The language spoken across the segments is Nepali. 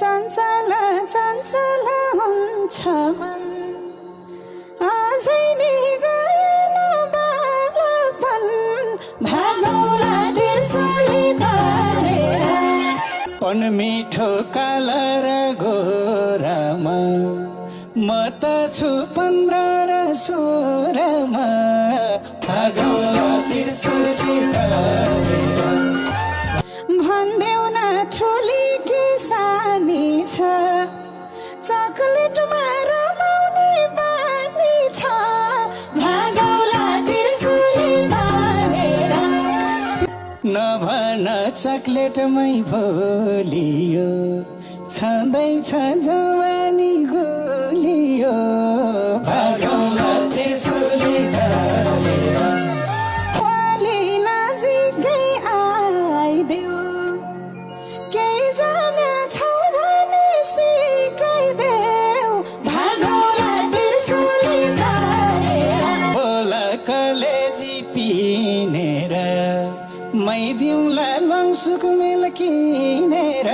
चञ्चल चञ्चल हुन्छ मन अझै नि गएन बालपन भागौला तिर्सुली तारेर पन मिठो काला र गोरामा म त छु 15 र 16मा भागौला तिर्सुली तारेर भन्देऊ न ठुली कि सानी छ चकलेटमा रमाउने बानी छ भागौला तिर्सुली तारेर नभन चकलेटमै भोलियो छँदैछ जवानी गोलियो भागौला तिर्सुली तारेर भोलि नजिकै आइदेऊ केही जाने छौ भने सिकाइदेऊ भागौला तिर्सुली तारेर बोला कलेजी पिनेर मै दिउँला लङसुक मेल किनेर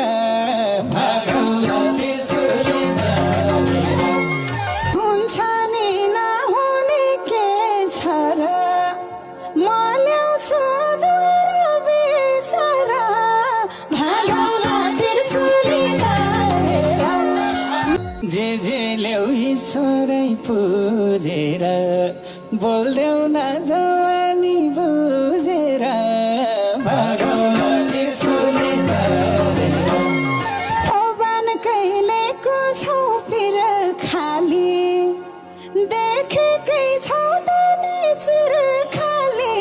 भागौला तिर्सुली तारेर हुन्छ नि नहुने के छ र म ल्याउँछु द्वार बेसर भागौला तिर्सुली तारेर जे ल्याउ ईश्वरै पुजेर बोल्देऊ न जवानी बुझेर भागौला तिर्सुली तारेर ओबान कहिलेको छौ पिर खाली देखेकै छौ त नि सिर खाली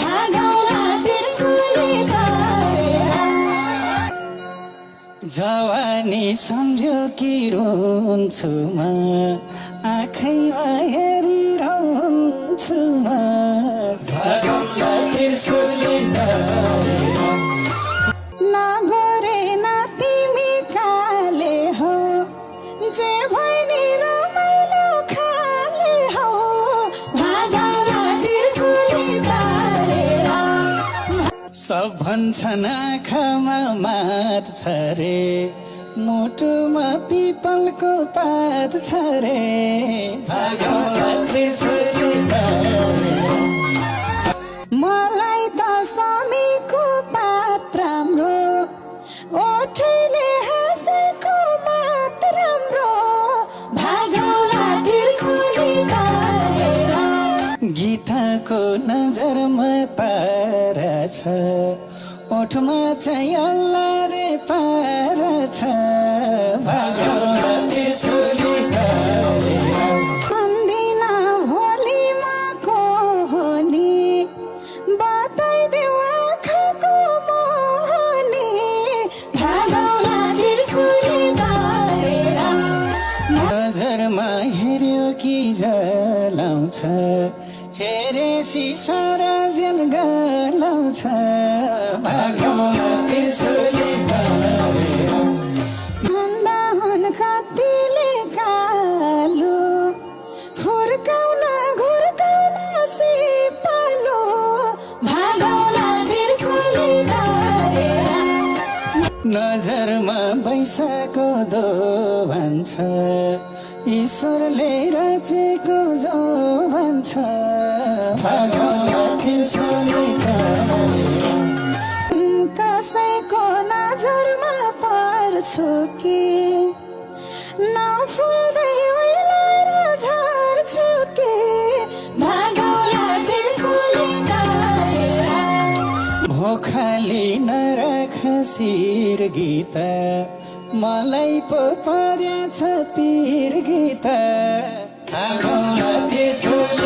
भागौला तिर्सुली तारेर जवानी सम्झ्यो कि रुन्छु म आँखैमा हेरिरहन्छु म भागौला तिर्सुली तारेर नगरे न तिमी काले हो जे भए नि रमाइलो खाले हो भागौला तिर्सुली तारेर सब भन्छन् आँखामा मात छ रे मुटुमा पिपलको पात छ रे भागौला तिर्सुली तारेर मलाई त समीको पात राम्रो ओठैले हाँसेको मात राम्रो भागौला तिर्सुली तारेर गीताको नजरमा तारा छ ओठमा चाहिँ अल्लाह रे पारा छ भागौला तिर्सुली तारेर भन्दिन भोलिमा को हो नि बताइदेऊ आँखाको मोहनी भागौला तिर्सुली तारेर नजरमा हेर्यो कि जलाउँछ हेरेसी सारा जन गलाउँछ भागौला तिर्सुली तारेर भन्दा हुन् कतिले कालो फुर्काउन घुर्काउन सिपालो भागौला तिर्सुली तारेर नजरमा बैसाको दो भन्छ ईश्वरले रचेको जो भन्छ भागौला तिर्सुली तारेर कसैको नजरमा पर्छु कि नफुल्दै ओइलाएर झर्छु कि भागौला तिर्सुली तारेर भोखाली नराख शिर गीता मलाई पो परेछ पिर गीता भागौला तिर्सुली